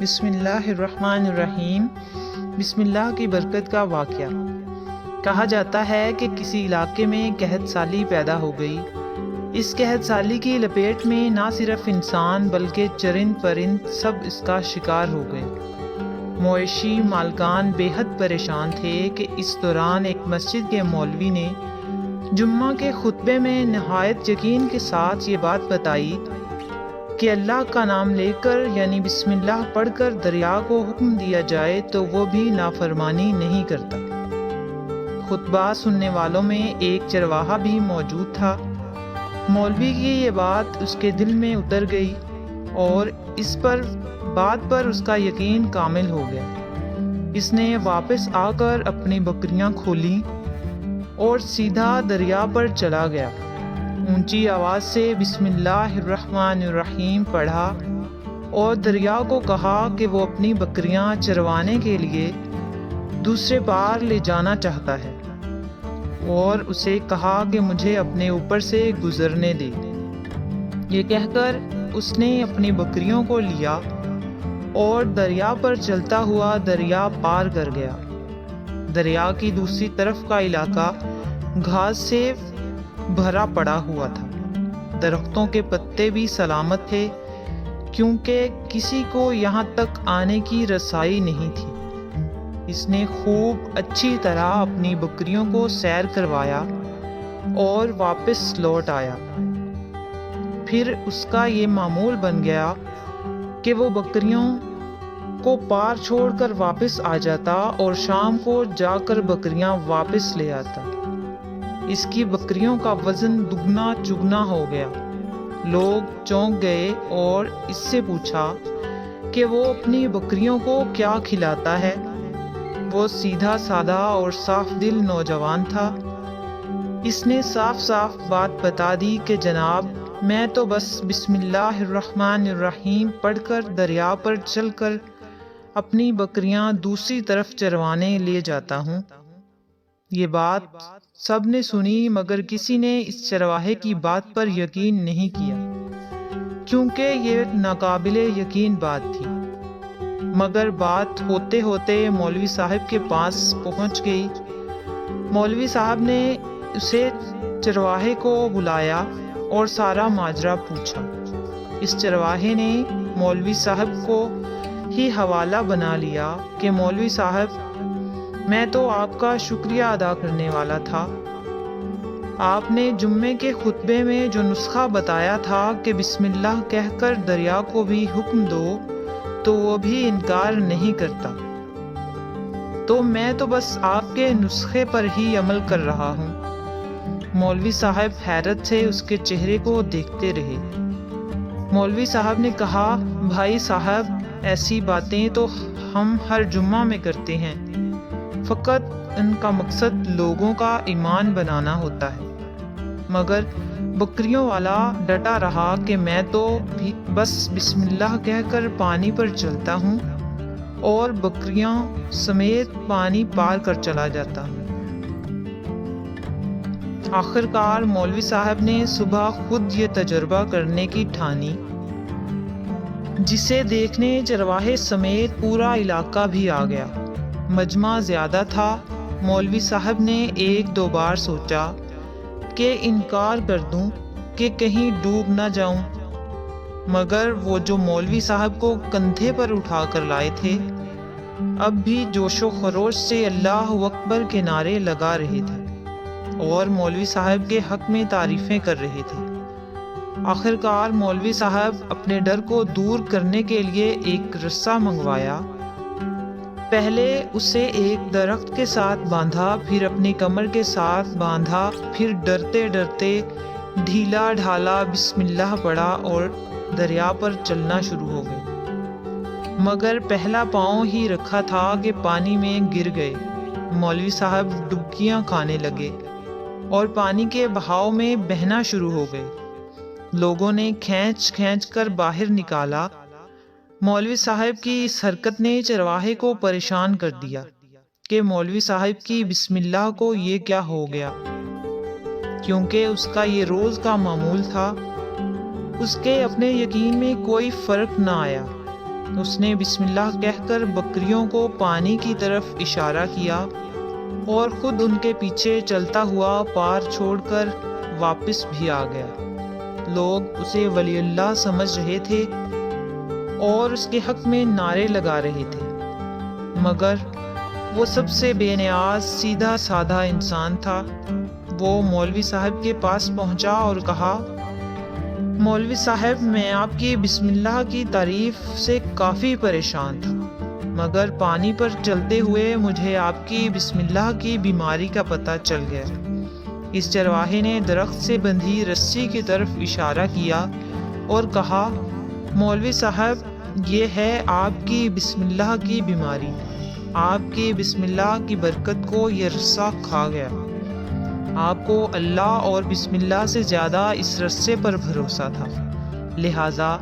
بسم اللہ الرحمن الرحیم۔ بسم اللہ کی برکت کا واقعہ۔ کہا جاتا ہے کہ کسی علاقے میں قحط سالی پیدا ہو گئی۔ اس قحط سالی کی لپیٹ میں نہ صرف انسان بلکہ چرند پرند سب اس کا شکار ہو گئے۔ مویشی مالکان بے حد پریشان تھے کہ اس دوران ایک مسجد کے مولوی نے جمعہ کے خطبے میں نہایت یقین کے ساتھ یہ بات بتائی کہ اللہ کا نام لے کر یعنی بسم اللہ پڑھ کر دریا کو حکم دیا جائے تو وہ بھی نافرمانی نہیں کرتا۔ خطبہ سننے والوں میں ایک چرواہا بھی موجود تھا۔ مولوی کی یہ بات اس کے دل میں اتر گئی اور اس بات پر اس کا یقین کامل ہو گیا۔ اس نے واپس آ کر اپنی بکریاں کھولیں اور سیدھا دریا پر چلا گیا۔ اونچی آواز سے بسم اللہ الرحمن الرحیم پڑھا اور دریا کو کہا کہ وہ اپنی بکریاں چروانے کے لیے دوسرے پار لے جانا چاہتا ہے اور اسے کہا کہ مجھے اپنے اوپر سے گزرنے دے۔ یہ کہہ کر اس نے اپنی بکریوں کو لیا اور دریا پر چلتا ہوا دریا پار کر گیا۔ دریا کی دوسری طرف کا علاقہ گھاس سے بھرا پڑا ہوا تھا۔ درختوں کے پتے بھی سلامت تھے کیونکہ کسی کو یہاں تک آنے کی رسائی نہیں تھی۔ اس نے خوب اچھی طرح اپنی بکریوں کو سیر کروایا اور واپس لوٹ آیا۔ پھر اس کا یہ معمول بن گیا کہ وہ بکریوں کو پار چھوڑ کر واپس آ جاتا اور شام کو جا کر بکریاں واپس لے آتا۔ اس کی بکریوں کا وزن دگنا چگنا ہو گیا۔ لوگ چونک گئے اور اس سے پوچھا کہ وہ اپنی بکریوں کو کیا کھلاتا ہے۔ وہ سیدھا سادہ اور صاف دل نوجوان تھا۔ اس نے صاف صاف بات بتا دی کہ جناب میں تو بس بسم اللہ الرحمن الرحیم پڑھ کر دریا پر چل کر اپنی بکریاں دوسری طرف چروانے لے جاتا ہوں۔ یہ بات سب نے سنی مگر کسی نے اس چرواہے کی بات پر یقین نہیں کیا کیونکہ یہ ناقابل یقین بات تھی۔ مگر بات ہوتے ہوتے مولوی صاحب کے پاس پہنچ گئی۔ مولوی صاحب نے اسے چرواہے کو بلایا اور سارا ماجرا پوچھا۔ اس چرواہے نے مولوی صاحب کو ہی حوالہ بنا لیا کہ مولوی صاحب میں تو آپ کا شکریہ ادا کرنے والا تھا۔ آپ نے جمعے کے خطبے میں جو نسخہ بتایا تھا کہ بسم اللہ کہہ کر دریا کو بھی حکم دو تو وہ بھی انکار نہیں کرتا، تو میں تو بس آپ کے نسخے پر ہی عمل کر رہا ہوں۔ مولوی صاحب حیرت سے اس کے چہرے کو دیکھتے رہے۔ مولوی صاحب نے کہا بھائی صاحب ایسی باتیں تو ہم ہر جمعہ میں کرتے ہیں، فقط ان کا مقصد لوگوں کا ایمان بنانا ہوتا ہے۔ مگر بکریوں والا ڈٹا رہا کہ میں تو بس بسم اللہ کہہ کر پانی پر چلتا ہوں اور بکریاں سمیت پانی پار کر چلا جاتا ہوں۔ آخرکار مولوی صاحب نے صبح خود یہ تجربہ کرنے کی ٹھانی، جسے دیکھنے چرواہے سمیت پورا علاقہ بھی آ گیا۔ مجمع زیادہ تھا۔ مولوی صاحب نے ایک دو بار سوچا کہ انکار کر دوں کہ کہیں ڈوب نہ جاؤں، مگر وہ جو مولوی صاحب کو کندھے پر اٹھا کر لائے تھے اب بھی جوش و خروش سے اللہ اکبر کے نعرے لگا رہے تھے اور مولوی صاحب کے حق میں تعریفیں کر رہے تھے۔ آخرکار مولوی صاحب اپنے ڈر کو دور کرنے کے لیے ایک رسہ منگوایا۔ پہلے اسے ایک درخت کے ساتھ باندھا، پھر اپنی کمر کے ساتھ باندھا، پھر ڈرتے ڈرتے ڈھیلا ڈھالا بسم اللہ پڑھا اور دریا پر چلنا شروع ہو گئے۔ مگر پہلا پاؤں ہی رکھا تھا کہ پانی میں گر گئے۔ مولوی صاحب ڈبکیاں کھانے لگے اور پانی کے بہاؤ میں بہنا شروع ہو گئے۔ لوگوں نے کھینچ کھینچ کر باہر نکالا۔ مولوی صاحب کی اس حرکت نے چرواہے کو پریشان کر دیا کہ مولوی صاحب کی بسم اللہ کو یہ کیا ہو گیا، کیونکہ اس کا یہ روز کا معمول تھا۔ اس کے اپنے یقین میں کوئی فرق نہ آیا۔ اس نے بسم اللہ کہہ کر بکریوں کو پانی کی طرف اشارہ کیا اور خود ان کے پیچھے چلتا ہوا پار چھوڑ کر واپس بھی آ گیا۔ لوگ اسے ولی اللہ سمجھ رہے تھے اور اس کے حق میں نعرے لگا رہے تھے، مگر وہ سب سے بے نیاز سیدھا سادہ انسان تھا۔ وہ مولوی صاحب کے پاس پہنچا اور کہا، مولوی صاحب، میں آپ کی بسم اللہ کی تعریف سے کافی پریشان تھا، مگر پانی پر چلتے ہوئے مجھے آپ کی بسم اللہ کی بیماری کا پتہ چل گیا۔ اس چرواہے نے درخت سے بندھی رسی کی طرف اشارہ کیا اور کہا، مولوی صاحب، یہ ہے آپ کی بسم اللہ کی بیماری۔ آپ کی بسم اللہ کی برکت کو یہ رسہ کھا گیا۔ آپ کو اللہ اور بسم اللہ سے زیادہ اس رسے پر بھروسہ تھا، لہٰذا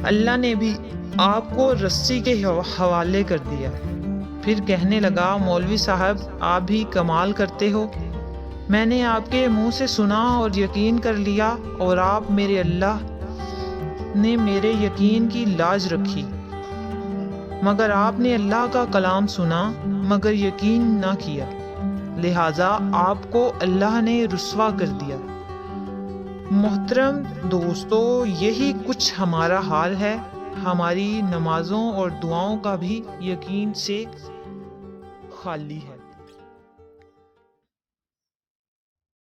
اللہ نے بھی آپ کو رسی کے حوالے کر دیا۔ پھر کہنے لگا، مولوی صاحب، آپ بھی کمال کرتے ہو۔ میں نے آپ کے منہ سے سنا اور یقین کر لیا، اور آپ میرے اللہ نے میرے یقین کی لاج رکھی، مگر آپ نے اللہ کا کلام سنا مگر یقین نہ کیا، لہٰذا آپ کو اللہ نے رسوا کر دیا۔ محترم دوستو، یہی کچھ ہمارا حال ہے۔ ہماری نمازوں اور دعاؤں کا بھی یقین سے خالی ہے۔